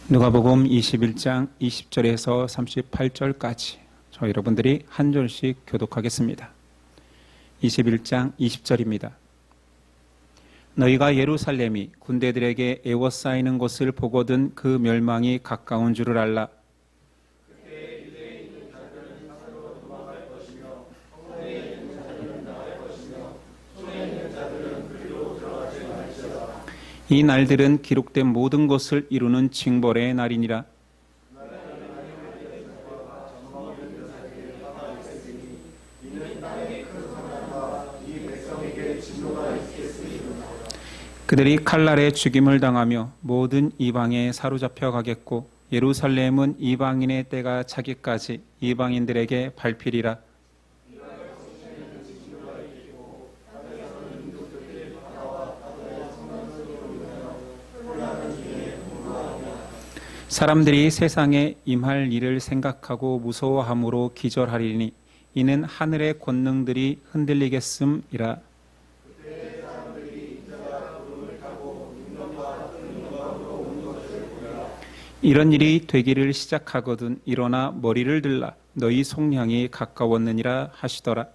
누가복음 21장 20절에서 38절까지 저 여러분들이 한 절씩 교독하겠습니다. 21장 20절입니다. 너희가 예루살렘이 군대들에게 에워싸이는 것을 보거든 그 멸망이 가까운 줄을 알라. 이 날들은 기록된 모든 것을 이루는 징벌의 날이니라. 그들이 칼날에 죽임을 당하며 모든 이방에 사로잡혀 가겠고 예루살렘은 이방인의 때가 차기까지 이방인들에게 밟히리라. 사람들이 세상에 임할 일을 생각하고 무서워함으로 기절하리니 이는 하늘의 권능들이 흔들리겠음이라. 이런 일이 되기를 시작하거든 일어나 머리를 들라 너희 속량이 가까웠느니라 하시더라.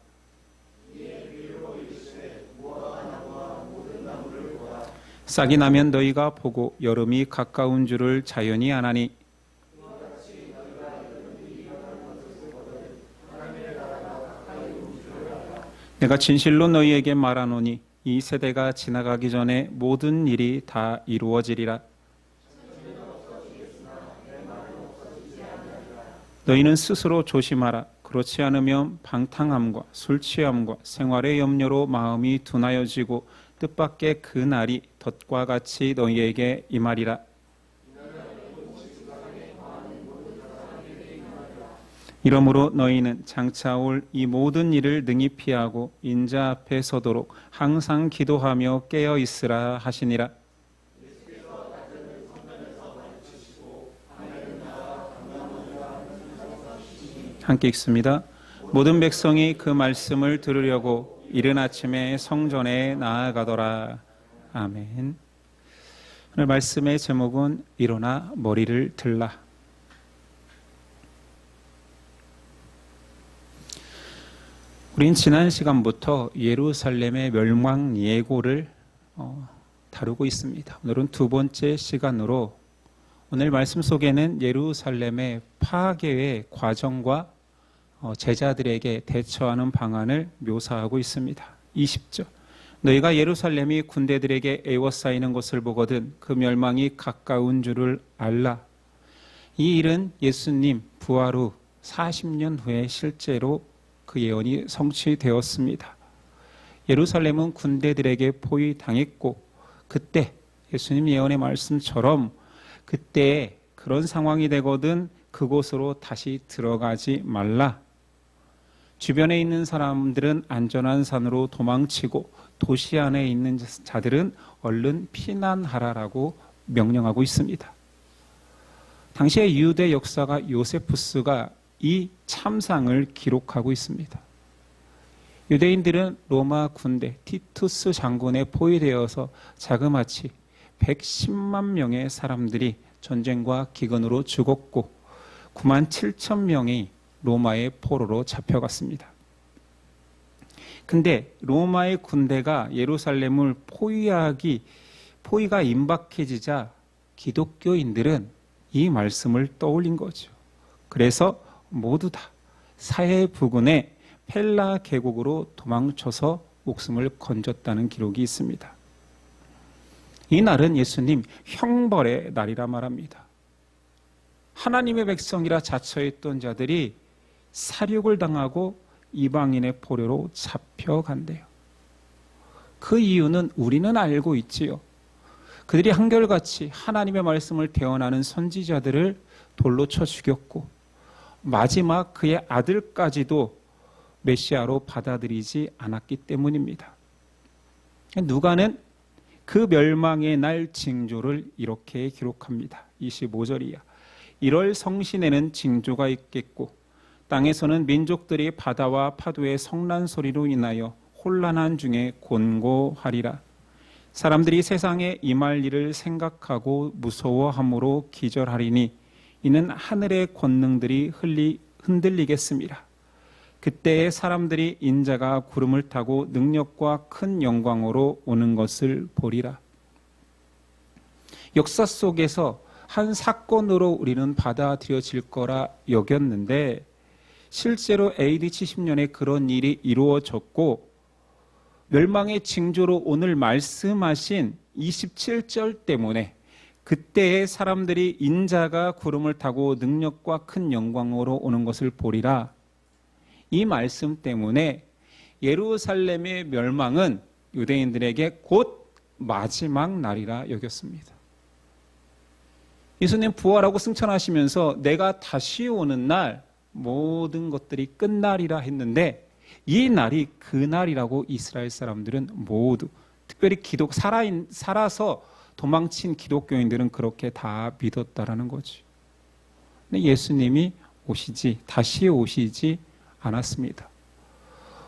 싹이 나면 너희가 보고 여름이 가까운 줄을 자연히 아나니 내가 진실로 너희에게 말하노니 이 세대가 지나가기 전에 모든 일이 다 이루어지리라. 너희는 스스로 조심하라. 그렇지 않으면 방탕함과 술 취함과 생활의 염려로 마음이 둔하여지고 뜻밖의 그 날이 덫과 같이 너희에게 임하리라. 이러므로 너희는 장차 올 이 모든 일을 능히 피하고 인자 앞에 서도록 항상 기도하며 깨어 있으라 하시니라. 함께 읽습니다. 모든 백성이 그 말씀을 들으려고 이른 아침에 성전에 나아가더라. 아멘. 오늘 말씀의 제목은 일어나 머리를 들라. 우린 지난 시간부터 예루살렘의 멸망 예고를 다루고 있습니다. 오늘은 두 번째 시간으로 오늘 말씀 속에는 예루살렘의 파괴의 과정과 제자들에게 대처하는 방안을 묘사하고 있습니다. 20절. 너희가 예루살렘이 군대들에게 에워싸이는 것을 보거든 그 멸망이 가까운 줄을 알라. 이 일은 예수님 부활 후 40년 후에 실제로 그 예언이 성취되었습니다. 예루살렘은 군대들에게 포위당했고 그때 예수님 예언의 말씀처럼 그때 그런 상황이 되거든 그곳으로 다시 들어가지 말라. 주변에 있는 사람들은 안전한 산으로 도망치고 도시 안에 있는 자들은 얼른 피난하라라고 명령하고 있습니다. 당시의 유대 역사가 요세푸스가 이 참상을 기록하고 있습니다. 유대인들은 로마 군대 티투스 장군에 포위되어서 자그마치 110만 명의 사람들이 전쟁과 기근으로 죽었고 9만 7천 명이 로마의 포로로 잡혀갔습니다. 근데 로마의 군대가 예루살렘을 포위가 임박해지자 기독교인들은 이 말씀을 떠올린 거죠. 그래서 모두 다 사해 부근의 펠라 계곡으로 도망쳐서 목숨을 건졌다는 기록이 있습니다. 이 날은 예수님 형벌의 날이라 말합니다. 하나님의 백성이라 자처했던 자들이 살육을 당하고 이방인의 포로로 잡혀간대요. 그 이유는 우리는 알고 있지요. 그들이 한결같이 하나님의 말씀을 대언하는 선지자들을 돌로 쳐 죽였고 마지막 그의 아들까지도 메시아로 받아들이지 않았기 때문입니다. 누가는 그 멸망의 날 징조를 이렇게 기록합니다. 25절이야. 1월 성신에는 징조가 있겠고 땅에서는 민족들이 바다와 파도의 성난 소리로 인하여 혼란한 중에 곤고하리라. 사람들이 세상에 임할 일을 생각하고 무서워함으로 기절하리니 이는 하늘의 권능들이 흔들리겠습니다. 그때에 사람들이 인자가 구름을 타고 능력과 큰 영광으로 오는 것을 보리라. 역사 속에서 한 사건으로 우리는 받아들여질 거라 여겼는데 실제로 AD 70년에 그런 일이 이루어졌고 멸망의 징조로 오늘 말씀하신 27절 때문에 그때의 사람들이 인자가 구름을 타고 능력과 큰 영광으로 오는 것을 보리라. 이 말씀 때문에 예루살렘의 멸망은 유대인들에게 곧 마지막 날이라 여겼습니다. 예수님 부활하고 승천하시면서 내가 다시 오는 날 모든 것들이 끝날이라 했는데 이 날이 그 날이라고 이스라엘 사람들은 모두 특별히 살아서 도망친 기독교인들은 그렇게 다 믿었다라는 거죠. 근데 예수님이 다시 오시지 않았습니다.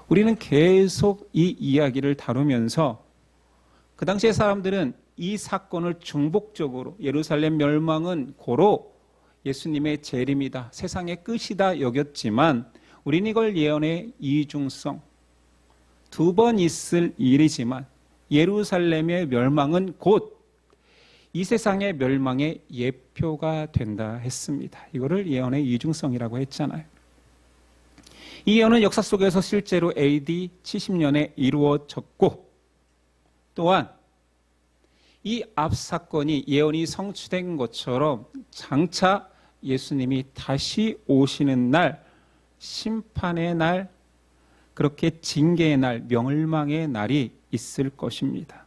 우리는 계속 이 이야기를 다루면서 그 당시의 사람들은 이 사건을 중복적으로 예루살렘 멸망은 고로 예수님의 재림이다, 세상의 끝이다 여겼지만 우리는 이걸 예언의 이중성, 두 번 있을 일이지만 예루살렘의 멸망은 곧 이 세상의 멸망의 예표가 된다 했습니다. 이거를 예언의 이중성이라고 했잖아요. 이 예언은 역사 속에서 실제로 AD 70년에 이루어졌고 또한 이 앞 사건이 예언이 성취된 것처럼 장차 예수님이 다시 오시는 날, 심판의 날, 그렇게 징계의 날, 멸망의 날이 있을 것입니다.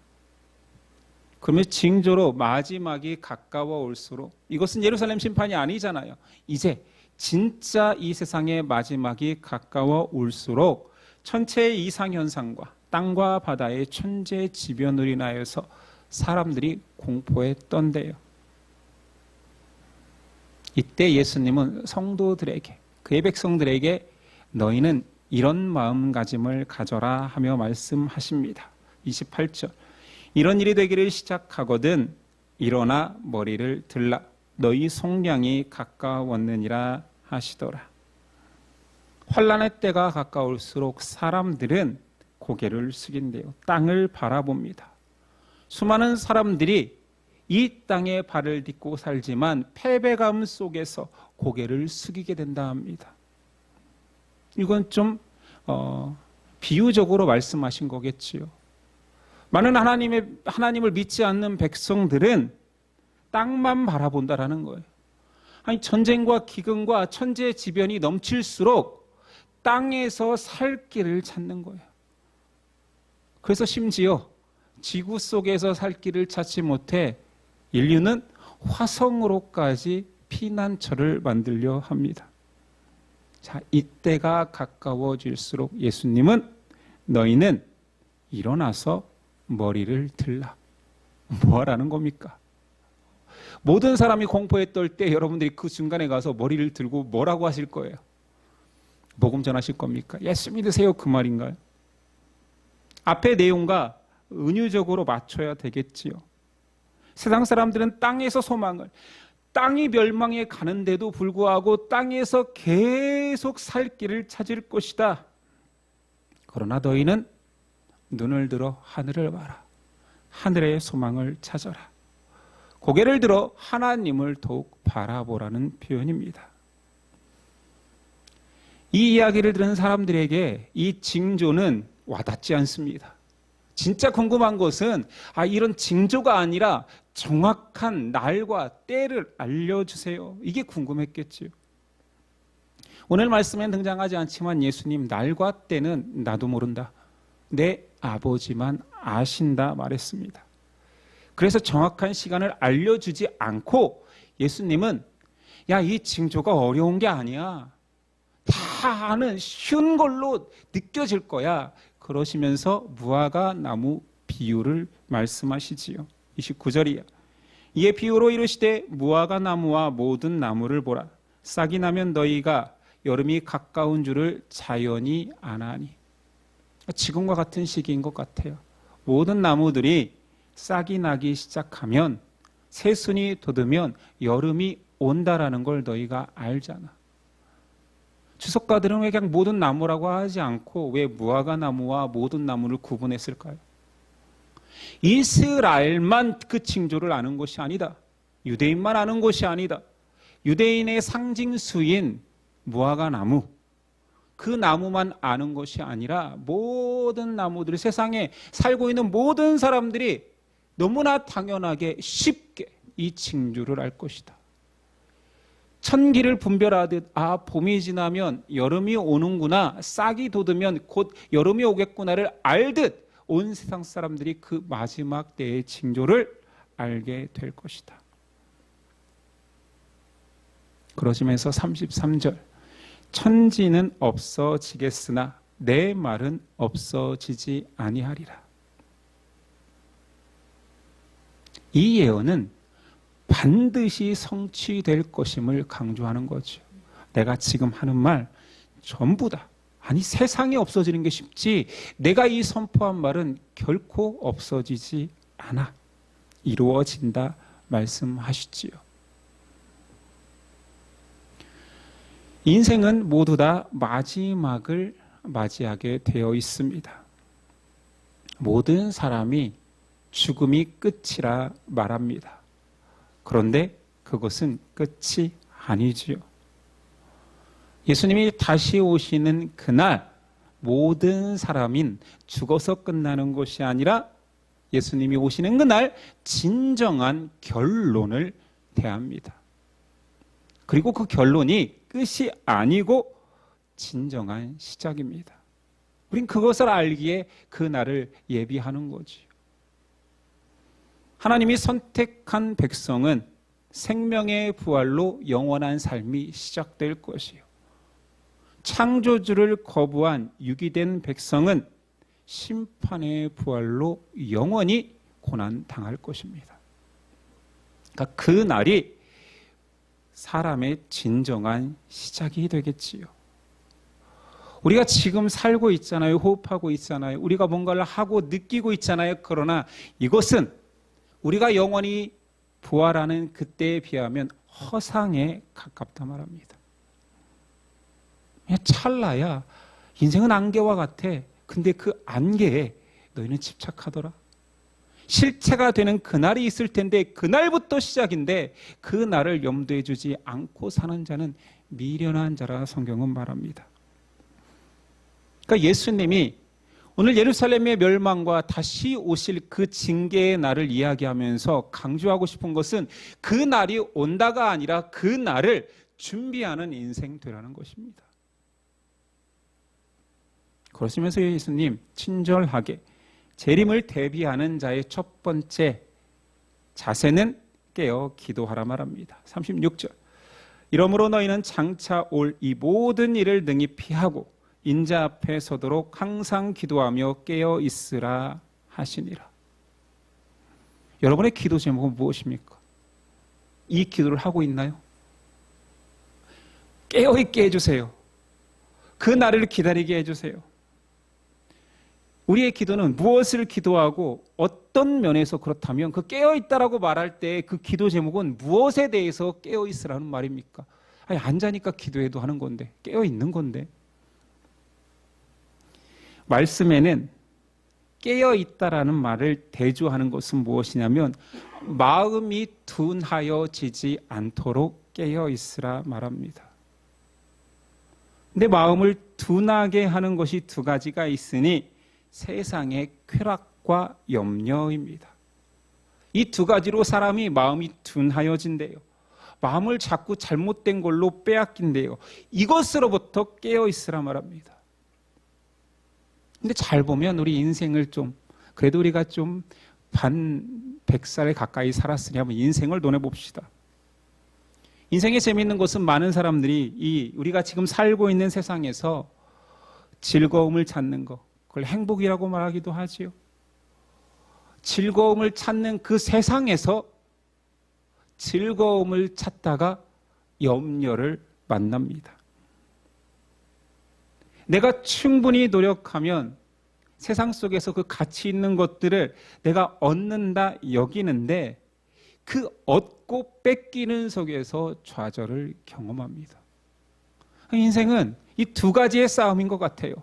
그러면 징조로 마지막이 가까워 올수록 이것은 예루살렘 심판이 아니잖아요. 이제 진짜 이 세상의 마지막이 가까워 올수록 천체의 이상현상과 땅과 바다의 천재지변으로 인하여서 사람들이 공포에 떤대요. 이때 예수님은 성도들에게, 그의 백성들에게 너희는 이런 마음가짐을 가져라 하며 말씀하십니다. 28절. 이런 일이 되기를 시작하거든 일어나 머리를 들라 너희 속량이 가까웠느니라 하시더라. 환난의 때가 가까울수록 사람들은 고개를 숙인대요. 땅을 바라봅니다. 수많은 사람들이 이 땅에 발을 딛고 살지만 패배감 속에서 고개를 숙이게 된다 합니다. 이건 좀 비유적으로 말씀하신 거겠지요. 많은 하나님을 믿지 않는 백성들은 땅만 바라본다라는 거예요. 아니 전쟁과 기근과 천재지변이 넘칠수록 땅에서 살 길을 찾는 거예요. 그래서 심지어 지구 속에서 살 길을 찾지 못해 인류는 화성으로까지 피난처를 만들려 합니다. 자, 이때가 가까워질수록 예수님은 너희는 일어나서 머리를 들라. 뭐 하라는 겁니까? 모든 사람이 공포에 떨 때 여러분들이 그 중간에 가서 머리를 들고 뭐라고 하실 거예요? 복음 전하실 겁니까? 예수 믿으세요 그 말인가요? 앞의 내용과 은유적으로 맞춰야 되겠지요. 세상 사람들은 땅에서 소망을, 땅이 멸망에 가는데도 불구하고 땅에서 계속 살 길을 찾을 것이다. 그러나 너희는 눈을 들어 하늘을 봐라. 하늘의 소망을 찾아라. 고개를 들어 하나님을 더욱 바라보라는 표현입니다. 이 이야기를 들은 사람들에게 이 징조는 와닿지 않습니다. 진짜 궁금한 것은 이런 징조가 아니라 정확한 날과 때를 알려주세요. 이게 궁금했겠지요. 오늘 말씀엔 등장하지 않지만 예수님 날과 때는 나도 모른다. 내 아버지만 아신다 말했습니다. 그래서 정확한 시간을 알려주지 않고 예수님은 이 징조가 어려운 게 아니야. 다 아는 쉬운 걸로 느껴질 거야. 그러시면서 무화과 나무 비유를 말씀하시지요. 29절이야. 이에 비유로 이르시되 무화과 나무와 모든 나무를 보라. 싹이 나면 너희가 여름이 가까운 줄을 자연히 아나니. 지금과 같은 시기인 것 같아요. 모든 나무들이 싹이 나기 시작하면, 새순이 돋으면 여름이 온다라는 걸 너희가 알잖아. 주석가들은 왜 그냥 모든 나무라고 하지 않고 왜 무화과 나무와 모든 나무를 구분했을까요? 이스라엘만 그 징조를 아는 것이 아니다. 유대인만 아는 것이 아니다. 유대인의 상징수인 무화과 나무, 그 나무만 아는 것이 아니라 모든 나무들이, 세상에 살고 있는 모든 사람들이 너무나 당연하게 쉽게 이 징조를 알 것이다. 천기를 분별하듯 봄이 지나면 여름이 오는구나, 싹이 돋으면 곧 여름이 오겠구나를 알듯 온 세상 사람들이 그 마지막 때의 징조를 알게 될 것이다. 그러시면서 33절, 천지는 없어지겠으나 내 말은 없어지지 아니하리라. 이 예언은 반드시 성취될 것임을 강조하는 거죠. 내가 지금 하는 말 전부 다, 아니 세상이 없어지는 게 쉽지, 내가 이 선포한 말은 결코 없어지지 않아. 이루어진다 말씀하시지요. 인생은 모두 다 마지막을 맞이하게 되어 있습니다. 모든 사람이 죽음이 끝이라 말합니다. 그런데 그것은 끝이 아니지요. 예수님이 다시 오시는 그날 모든 사람인 죽어서 끝나는 것이 아니라 예수님이 오시는 그날 진정한 결론을 대합니다. 그리고 그 결론이 끝이 아니고 진정한 시작입니다. 우린 그것을 알기에 그 날을 예비하는 거지요. 하나님이 선택한 백성은 생명의 부활로 영원한 삶이 시작될 것이요. 창조주를 거부한 유기된 백성은 심판의 부활로 영원히 고난당할 것입니다. 그러니까 그 날이 사람의 진정한 시작이 되겠지요. 우리가 지금 살고 있잖아요. 호흡하고 있잖아요. 우리가 뭔가를 하고 느끼고 있잖아요. 그러나 이것은 우리가 영원히 부활하는 그때에 비하면 허상에 가깝다 말합니다. 그냥 찰나야. 인생은 안개와 같아. 근데 그 안개에 너희는 집착하더라. 실체가 되는 그날이 있을 텐데, 그날부터 시작인데 그 날을 염두에 두지 않고 사는 자는 미련한 자라 성경은 말합니다. 그러니까 예수님이 오늘 예루살렘의 멸망과 다시 오실 그 징계의 날을 이야기하면서 강조하고 싶은 것은 그 날이 온다가 아니라 그 날을 준비하는 인생 되라는 것입니다. 그러시면서 예수님 친절하게 재림을 대비하는 자의 첫 번째 자세는 깨어 기도하라 말합니다. 36절, 이러므로 너희는 장차 올 이 모든 일을 능히 피하고 인자 앞에 서도록 항상 기도하며 깨어 있으라 하시니라. 여러분의 기도 제목은 무엇입니까? 이 기도를 하고 있나요? 깨어 있게 해주세요. 그 날을 기다리게 해주세요. 우리의 기도는 무엇을 기도하고 어떤 면에서 그렇다면 그 깨어있다라고 말할 때 그 기도 제목은 무엇에 대해서 깨어있으라는 말입니까? 아니, 앉아니까 기도해도 하는 건데, 깨어있는 건데. 말씀에는 깨어있다라는 말을 대조하는 것은 무엇이냐면 마음이 둔하여지지 않도록 깨어있으라 말합니다. 근데 마음을 둔하게 하는 것이 두 가지가 있으니 세상의 쾌락과 염려입니다. 이 두 가지로 사람이 마음이 둔하여진대요. 마음을 자꾸 잘못된 걸로 빼앗긴대요. 이것으로부터 깨어있으라 말합니다. 근데 잘 보면 우리 인생을 그래도 우리가 반 100살 가까이 살았으니 한번 인생을 논해봅시다. 인생의 재미있는 것은 많은 사람들이 우리가 지금 살고 있는 세상에서 즐거움을 찾는 것, 그걸 행복이라고 말하기도 하지요. 즐거움을 찾는 그 세상에서 즐거움을 찾다가 염려를 만납니다. 내가 충분히 노력하면 세상 속에서 그 가치 있는 것들을 내가 얻는다 여기는데 그 얻고 뺏기는 속에서 좌절을 경험합니다. 인생은 이 두 가지의 싸움인 것 같아요.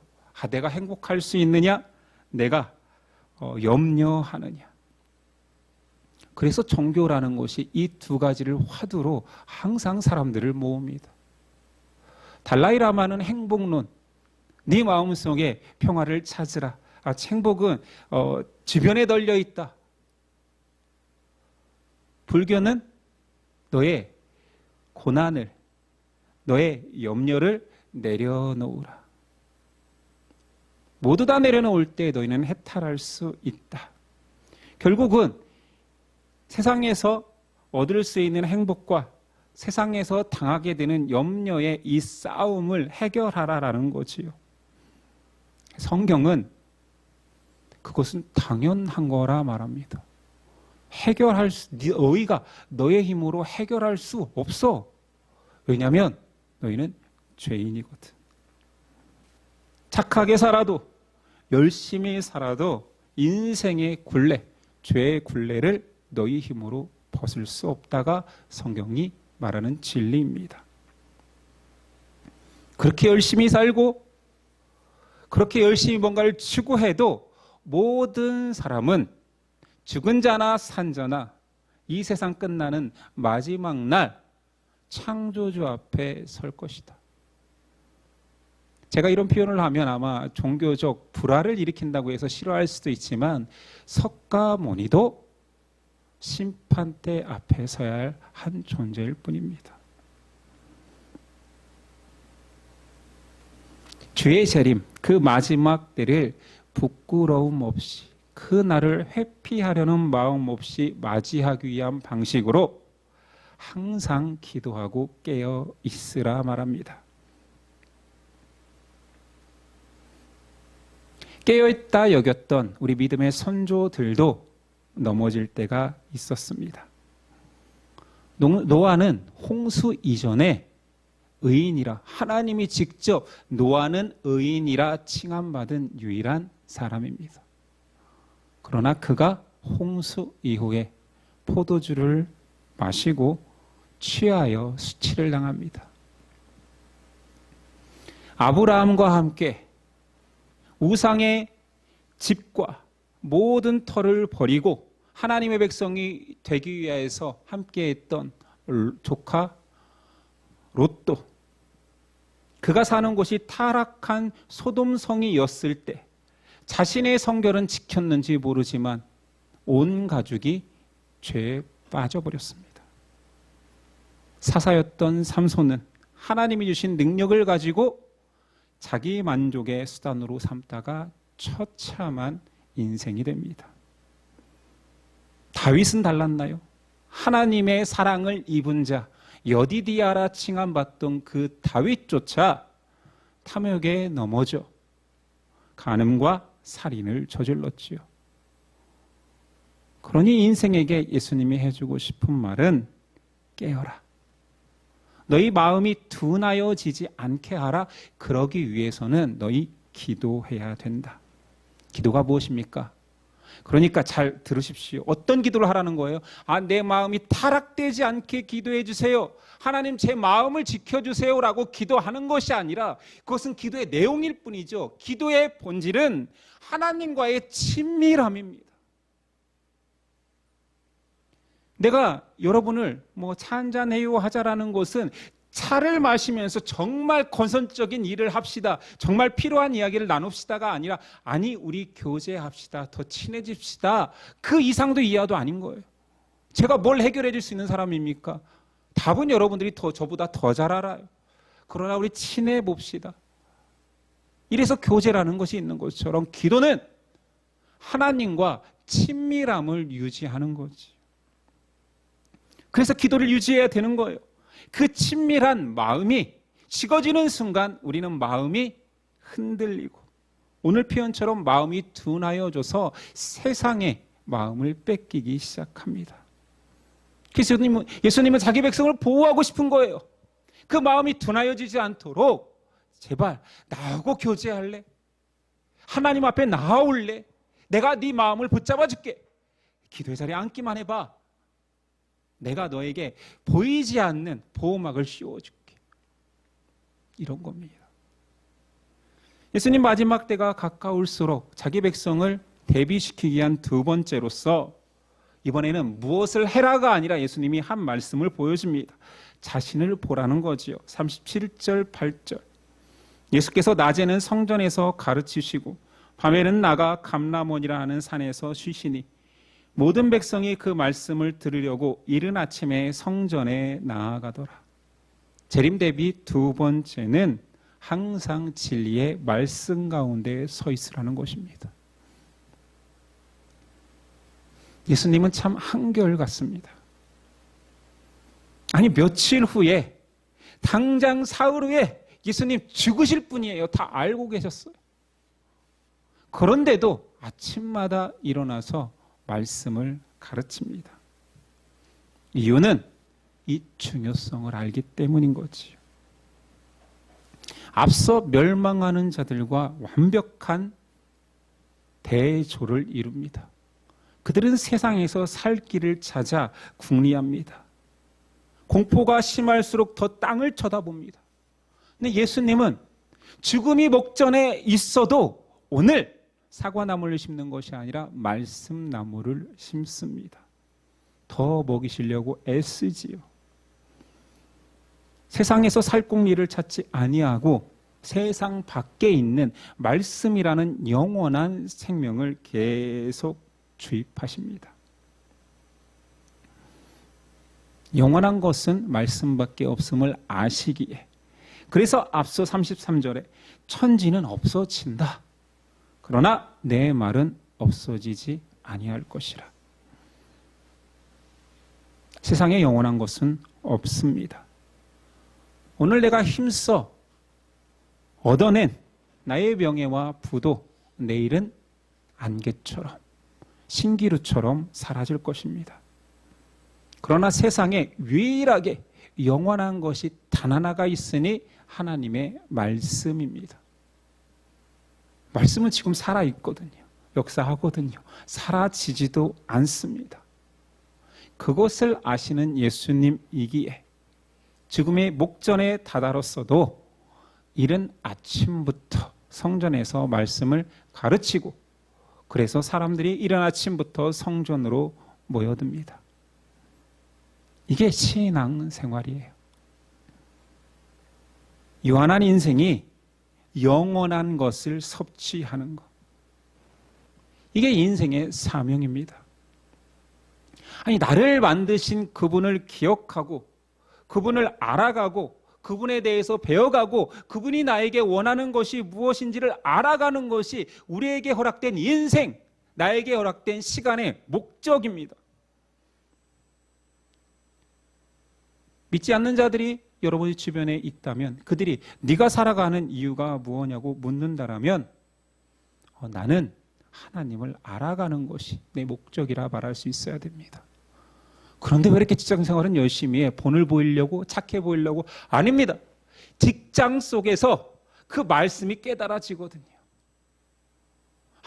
내가 행복할 수 있느냐, 내가 염려하느냐. 그래서 종교라는 것이 이 두 가지를 화두로 항상 사람들을 모읍니다. 달라이라마는 행복론, 네 마음속에 평화를 찾으라. 행복은 주변에 널려 있다. 불교는 너의 고난을, 너의 염려를 내려놓으라. 모두 다 내려놓을 때 너희는 해탈할 수 있다. 결국은 세상에서 얻을 수 있는 행복과 세상에서 당하게 되는 염려의 이 싸움을 해결하라라는 거지요. 성경은 그것은 당연한 거라 말합니다. 너희가 너의 힘으로 해결할 수 없어. 왜냐하면 너희는 죄인이거든. 착하게 살아도 열심히 살아도 인생의 굴레, 죄의 굴레를 너희 힘으로 벗을 수 없다가 성경이 말하는 진리입니다. 그렇게 열심히 살고 그렇게 열심히 뭔가를 추구해도 모든 사람은 죽은 자나 산 자나 이 세상 끝나는 마지막 날 창조주 앞에 설 것이다. 제가 이런 표현을 하면 아마 종교적 불화를 일으킨다고 해서 싫어할 수도 있지만 석가모니도 심판대 앞에 서야 할 한 존재일 뿐입니다. 주의 재림, 그 마지막 때를 부끄러움 없이 그 날을 회피하려는 마음 없이 맞이하기 위한 방식으로 항상 기도하고 깨어 있으라 말합니다. 깨어있다 여겼던 우리 믿음의 선조들도 넘어질 때가 있었습니다. 노아는 홍수 이전에 의인이라, 하나님이 직접 노아는 의인이라 칭함받은 유일한 사람입니다. 그러나 그가 홍수 이후에 포도주를 마시고 취하여 수치를 당합니다. 아브라함과 함께 우상의 집과 모든 터를 버리고 하나님의 백성이 되기 위해서 함께했던 조카 롯도, 그가 사는 곳이 타락한 소돔성이었을 때 자신의 성결은 지켰는지 모르지만 온 가족이 죄에 빠져버렸습니다. 사사였던 삼손은 하나님이 주신 능력을 가지고 자기 만족의 수단으로 삼다가 처참한 인생이 됩니다. 다윗은 달랐나요? 하나님의 사랑을 입은 자, 여디디아라 칭함받던 그 다윗조차 탐욕에 넘어져 간음과 살인을 저질렀지요. 그러니 인생에게 예수님이 해주고 싶은 말은 깨어라. 너희 마음이 둔하여지지 않게 하라. 그러기 위해서는 너희 기도해야 된다. 기도가 무엇입니까? 그러니까 잘 들으십시오. 어떤 기도를 하라는 거예요? 내 마음이 타락되지 않게 기도해 주세요. 하나님 제 마음을 지켜주세요 라고 기도하는 것이 아니라 그것은 기도의 내용일 뿐이죠. 기도의 본질은 하나님과의 친밀함입니다. 내가 여러분을 차 한잔해요 하자라는 것은 차를 마시면서 정말 건설적인 일을 합시다, 정말 필요한 이야기를 나눕시다가 아니라 우리 교제합시다, 더 친해집시다, 그 이상도 이하도 아닌 거예요. 제가 뭘 해결해 줄 수 있는 사람입니까? 답은 여러분들이 저보다 더 잘 알아요. 그러나 우리 친해 봅시다. 이래서 교제라는 것이 있는 것처럼 기도는 하나님과 친밀함을 유지하는 거지. 그래서 기도를 유지해야 되는 거예요. 그 친밀한 마음이 식어지는 순간 우리는 마음이 흔들리고 오늘 표현처럼 마음이 둔하여져서 세상의 마음을 뺏기기 시작합니다. 그래서 예수님은 자기 백성을 보호하고 싶은 거예요. 그 마음이 둔하여지지 않도록 제발 나하고 교제할래? 하나님 앞에 나아올래? 내가 네 마음을 붙잡아 줄게. 기도의 자리에 앉기만 해봐. 내가 너에게 보이지 않는 보호막을 씌워줄게. 이런 겁니다. 예수님 마지막 때가 가까울수록 자기 백성을 대비시키기 위한 두 번째로서 이번에는 무엇을 해라가 아니라 예수님이 한 말씀을 보여줍니다. 자신을 보라는 거지요. 37절 8절. 예수께서 낮에는 성전에서 가르치시고 밤에는 나가 감람원이라 하는 산에서 쉬시니 모든 백성이 그 말씀을 들으려고 이른 아침에 성전에 나아가더라. 재림 대비 두 번째는 항상 진리의 말씀 가운데 서 있으라는 것입니다. 예수님은 참 한결같습니다. 아니 며칠 후에 당장 사흘 후에 예수님 죽으실 분이에요. 다 알고 계셨어요. 그런데도 아침마다 일어나서 말씀을 가르칩니다. 이유는 이 중요성을 알기 때문인 거지요. 앞서 멸망하는 자들과 완벽한 대조를 이룹니다. 그들은 세상에서 살 길을 찾아 궁리합니다. 공포가 심할수록 더 땅을 쳐다봅니다. 근데 예수님은 죽음이 목전에 있어도 오늘 사과나무를 심는 것이 아니라 말씀나무를 심습니다. 더 먹이시려고 애쓰지요. 세상에서 살 공리를 찾지 아니하고 세상 밖에 있는 말씀이라는 영원한 생명을 계속 주입하십니다. 영원한 것은 말씀밖에 없음을 아시기에 그래서 앞서 33절에 천지는 없어진다. 그러나 내 말은 없어지지 아니할 것이라. 세상에 영원한 것은 없습니다. 오늘 내가 힘써 얻어낸 나의 명예와 부도 내일은 안개처럼 신기루처럼 사라질 것입니다. 그러나 세상에 유일하게 영원한 것이 단 하나가 있으니 하나님의 말씀입니다. 말씀은 지금 살아있거든요. 역사하거든요. 사라지지도 않습니다. 그것을 아시는 예수님이기에 죽음의 목전에 다다랐어도 이른 아침부터 성전에서 말씀을 가르치고 그래서 사람들이 이른 아침부터 성전으로 모여듭니다. 이게 신앙 생활이에요. 유한한 인생이 영원한 것을 섭취하는 것. 이게 인생의 사명입니다. 아니, 나를 만드신 그분을 기억하고 그분을 알아가고 그분에 대해서 배워가고 그분이 나에게 원하는 것이 무엇인지를 알아가는 것이 우리에게 허락된 인생, 나에게 허락된 시간의 목적입니다. 믿지 않는 자들이 여러분의 주변에 있다면 그들이 네가 살아가는 이유가 무엇냐고 묻는다라면 나는 하나님을 알아가는 것이 내 목적이라 말할 수 있어야 됩니다. 그런데 왜 이렇게 직장 생활은 열심히 해? 본을 보이려고? 착해 보이려고? 아닙니다. 직장 속에서 그 말씀이 깨달아지거든요.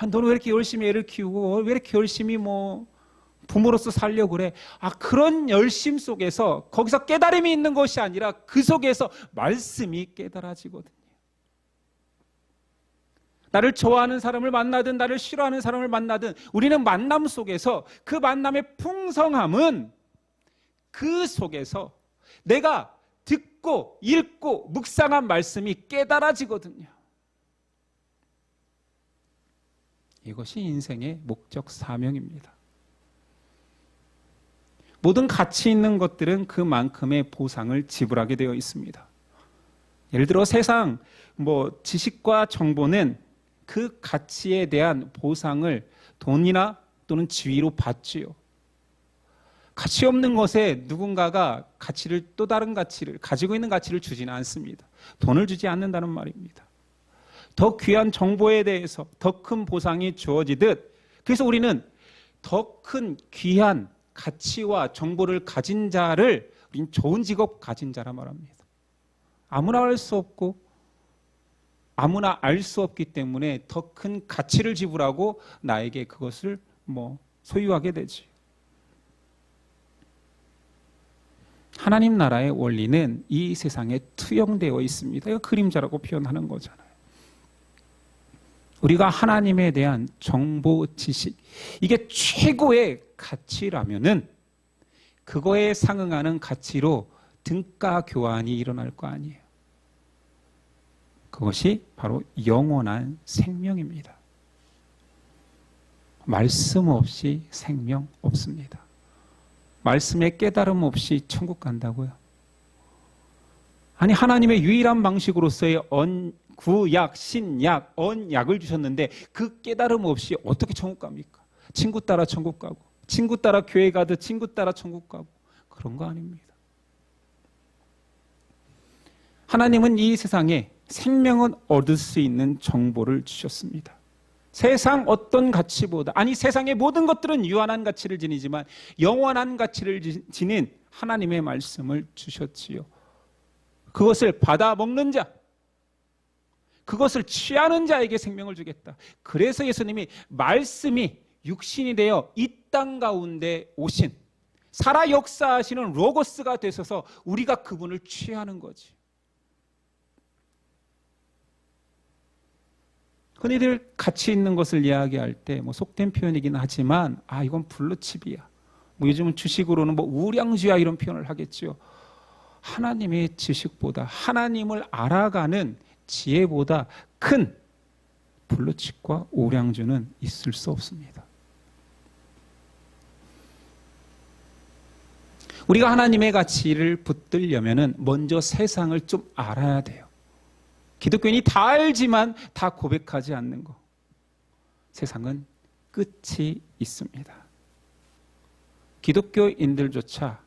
너는 왜 이렇게 열심히 애를 키우고 왜 이렇게 열심히 부모로서 살려고 그래? 그런 열심 속에서 거기서 깨달음이 있는 것이 아니라 그 속에서 말씀이 깨달아지거든요. 나를 좋아하는 사람을 만나든 나를 싫어하는 사람을 만나든 우리는 만남 속에서 그 만남의 풍성함은 그 속에서 내가 듣고 읽고 묵상한 말씀이 깨달아지거든요. 이것이 인생의 목적 사명입니다. 모든 가치 있는 것들은 그만큼의 보상을 지불하게 되어 있습니다. 예를 들어 세상 지식과 정보는 그 가치에 대한 보상을 돈이나 또는 지위로 받지요. 가치 없는 것에 누군가가 또 다른 가치를 가지고 있는 가치를 주지는 않습니다. 돈을 주지 않는다는 말입니다. 더 귀한 정보에 대해서 더 큰 보상이 주어지듯 그래서 우리는 더 큰 귀한 가치와 정보를 가진 자를 우린 좋은 직업 가진 자라 말합니다. 아무나 할 수 없고 아무나 알 수 없기 때문에 더 큰 가치를 지불하고 나에게 그것을 소유하게 되지. 하나님 나라의 원리는 이 세상에 투영되어 있습니다. 이거 그림자라고 표현하는 거잖아요. 우리가 하나님에 대한 정보, 지식, 이게 최고의 가치라면은 그거에 상응하는 가치로 등가 교환이 일어날 거 아니에요. 그것이 바로 영원한 생명입니다. 말씀 없이 생명 없습니다. 말씀의 깨달음 없이 천국 간다고요? 아니, 하나님의 유일한 방식으로서의 구약, 신약, 언약을 주셨는데 그 깨달음 없이 어떻게 천국 갑니까? 친구 따라 천국 가고, 친구 따라 교회 가듯 친구 따라 천국 가고, 그런 거 아닙니다. 하나님은 이 세상에 생명은 얻을 수 있는 정보를 주셨습니다. 세상 어떤 가치보다, 아니 세상의 모든 것들은 유한한 가치를 지니지만 영원한 가치를 지닌 하나님의 말씀을 주셨지요. 그것을 받아 먹는 자, 그것을 취하는 자에게 생명을 주겠다. 그래서 예수님이 말씀이 육신이 되어 이 땅 가운데 오신, 살아 역사하시는 로고스가 되셔서 우리가 그분을 취하는 거지. 흔히들 가치 있는 것을 이야기할 때 속된 표현이긴 하지만 이건 블루칩이야. 요즘은 주식으로는 우량주야 이런 표현을 하겠죠. 하나님의 지식보다, 하나님을 알아가는 지혜보다 큰 블루칩과 우량주는 있을 수 없습니다. 우리가 하나님의 가치를 붙들려면 먼저 세상을 좀 알아야 돼요. 기독교인이 다 알지만 다 고백하지 않는 거. 세상은 끝이 있습니다. 기독교인들조차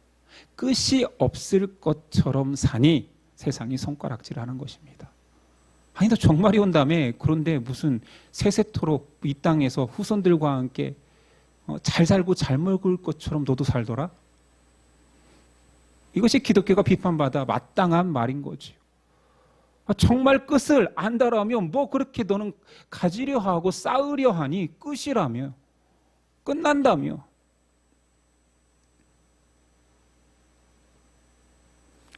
끝이 없을 것처럼 사니 세상이 손가락질하는 것입니다. 아니, 너 종말이 온다며. 그런데 무슨 세세토록 이 땅에서 후손들과 함께 잘 살고 잘 먹을 것처럼 너도 살더라? 이것이 기독교가 비판받아 마땅한 말인 거지. 정말 끝을 안다라면 그렇게 너는 가지려 하고 쌓으려 하니? 끝이라며, 끝난다며.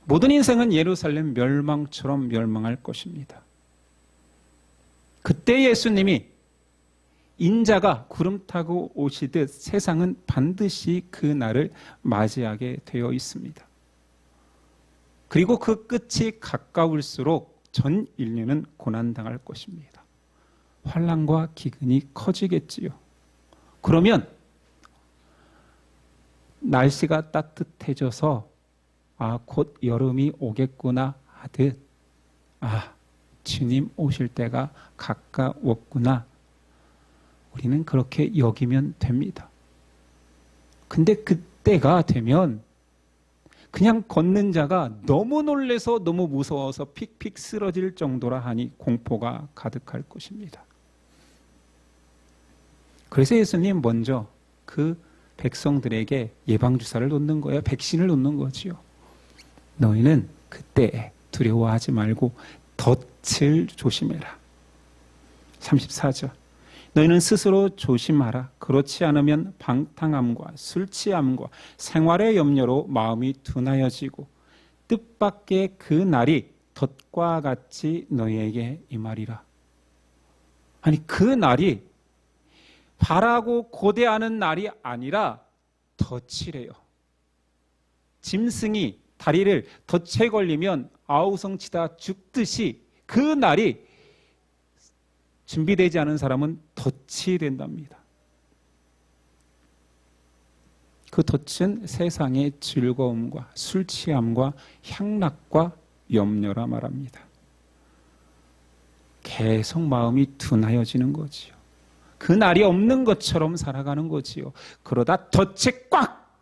모든 인생은 예루살렘 멸망처럼 멸망할 것입니다. 그때 예수님이 인자가 구름 타고 오시듯 세상은 반드시 그 날을 맞이하게 되어 있습니다. 그리고 그 끝이 가까울수록 전 인류는 고난당할 것입니다. 환난과 기근이 커지겠지요. 그러면 날씨가 따뜻해져서 곧 여름이 오겠구나 하듯 주님 오실 때가 가까웠구나, 우리는 그렇게 여기면 됩니다. 근데 그때가 되면 그냥 걷는 자가 너무 놀래서 너무 무서워서 픽픽 쓰러질 정도라 하니 공포가 가득할 것입니다. 그래서 예수님 먼저 그 백성들에게 예방주사를 놓는 거예요. 백신을 놓는 거지요. 너희는 그때 두려워하지 말고 덫을 조심해라. 34절. 너희는 스스로 조심하라. 그렇지 않으면 방탕함과 술 취함과 생활의 염려로 마음이 둔하여지고 뜻밖의 그 날이 덫과 같이 너희에게 임하리라. 아니, 그 날이 바라고 고대하는 날이 아니라 덫이래요. 짐승이 다리를 덫에 걸리면 아우성치다 죽듯이 그 날이 준비되지 않은 사람은 덫이 된답니다. 그 덫은 세상의 즐거움과 술 취함과 향락과 염려라 말합니다. 계속 마음이 둔하여지는 거지요. 그 날이 없는 것처럼 살아가는 거지요. 그러다 덫에 꽉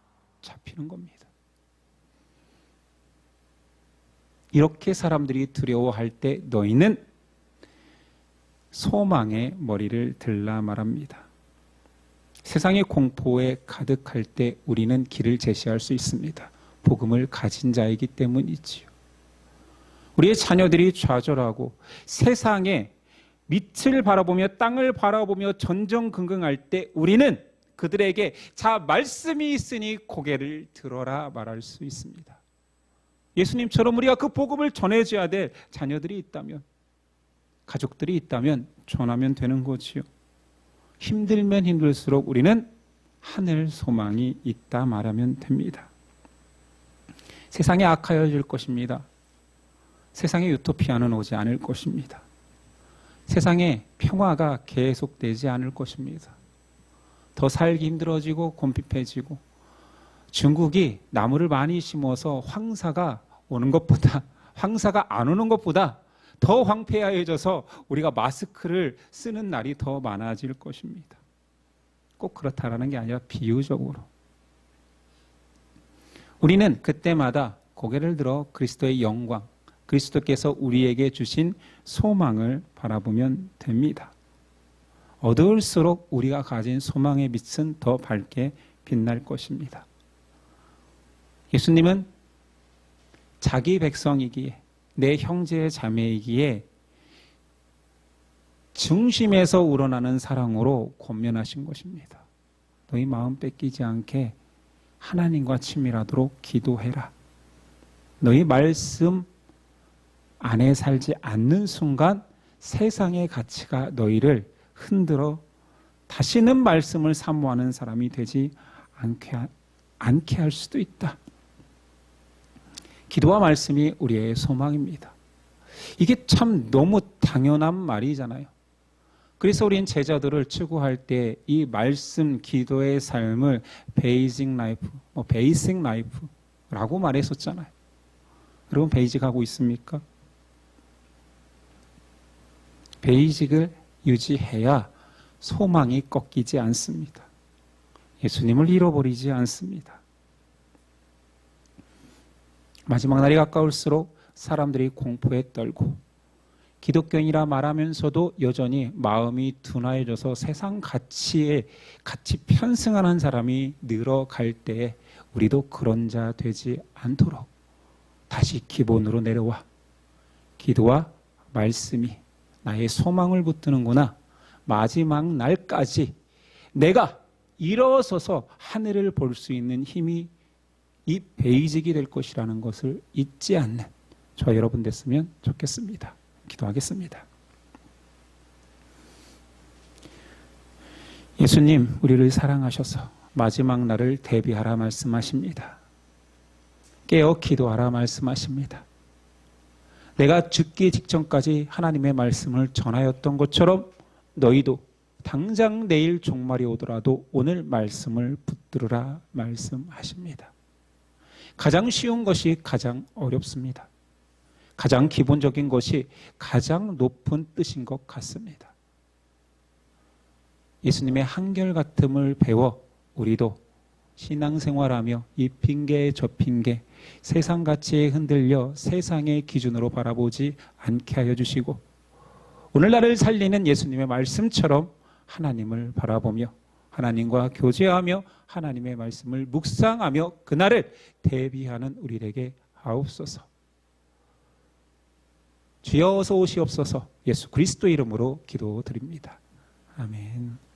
잡히는 겁니다. 이렇게 사람들이 두려워할 때 너희는 소망의 머리를 들라 말합니다. 세상의 공포에 가득할 때 우리는 길을 제시할 수 있습니다. 복음을 가진 자이기 때문이지요. 우리의 자녀들이 좌절하고 세상에 밑을 바라보며 땅을 바라보며 전전긍긍할 때 우리는 그들에게 자, 말씀이 있으니 고개를 들어라 말할 수 있습니다. 예수님처럼 우리가 그 복음을 전해줘야 될 자녀들이 있다면, 가족들이 있다면 전하면 되는 거지요. 힘들면 힘들수록 우리는 하늘 소망이 있다 말하면 됩니다. 세상이 악하여질 것입니다. 세상에 유토피아는 오지 않을 것입니다. 세상에 평화가 계속되지 않을 것입니다. 더 살기 힘들어지고 곤핍해지고, 중국이 나무를 많이 심어서 황사가 오는 것보다, 황사가 안 오는 것보다 더 황폐해져서 우리가 마스크를 쓰는 날이 더 많아질 것입니다. 꼭 그렇다라는 게 아니라 비유적으로. 우리는 그때마다 고개를 들어 그리스도의 영광, 그리스도께서 우리에게 주신 소망을 바라보면 됩니다. 어두울수록 우리가 가진 소망의 빛은 더 밝게 빛날 것입니다. 예수님은 자기 백성이기에, 내 형제 자매이기에 중심에서 우러나는 사랑으로 권면하신 것입니다. 너희 마음 뺏기지 않게 하나님과 친밀하도록 기도해라. 너희 말씀 안에 살지 않는 순간 세상의 가치가 너희를 흔들어 다시는 말씀을 사모하는 사람이 되지 않게 할 수도 있다. 기도와 말씀이 우리의 소망입니다. 이게 참 너무 당연한 말이잖아요. 그래서 우리는 제자들을 추구할 때 이 말씀, 기도의 삶을 베이직 라이프, 베이직 라이프라고 말했었잖아요. 여러분 베이직 하고 있습니까? 베이직을 유지해야 소망이 꺾이지 않습니다. 예수님을 잃어버리지 않습니다. 마지막 날이 가까울수록 사람들이 공포에 떨고 기독교인이라 말하면서도 여전히 마음이 둔화해져서 세상 가치에 같이 편승하는 사람이 늘어갈 때에 우리도 그런 자 되지 않도록 다시 기본으로 내려와 기도와 말씀이 나의 소망을 붙드는구나. 마지막 날까지 내가 일어서서 하늘을 볼 수 있는 힘이 이 베이직이 될 것이라는 것을 잊지 않는 저 여러분 됐으면 좋겠습니다. 기도하겠습니다. 예수님, 우리를 사랑하셔서 마지막 날을 대비하라 말씀하십니다. 깨어 기도하라 말씀하십니다. 내가 죽기 직전까지 하나님의 말씀을 전하였던 것처럼 너희도 당장 내일 종말이 오더라도 오늘 말씀을 붙들으라 말씀하십니다. 가장 쉬운 것이 가장 어렵습니다. 가장 기본적인 것이 가장 높은 뜻인 것 같습니다. 예수님의 한결같음을 배워 우리도 신앙생활하며 이 핑계 저 핑계 세상 가치에 흔들려 세상의 기준으로 바라보지 않게 하여 주시고 오늘날을 살리는 예수님의 말씀처럼 하나님을 바라보며 하나님과 교제하며 하나님의 말씀을 묵상하며 그날을 대비하는 우리에게 하옵소서. 주여 어서 오시옵소서. 예수 그리스도 이름으로 기도드립니다. 아멘.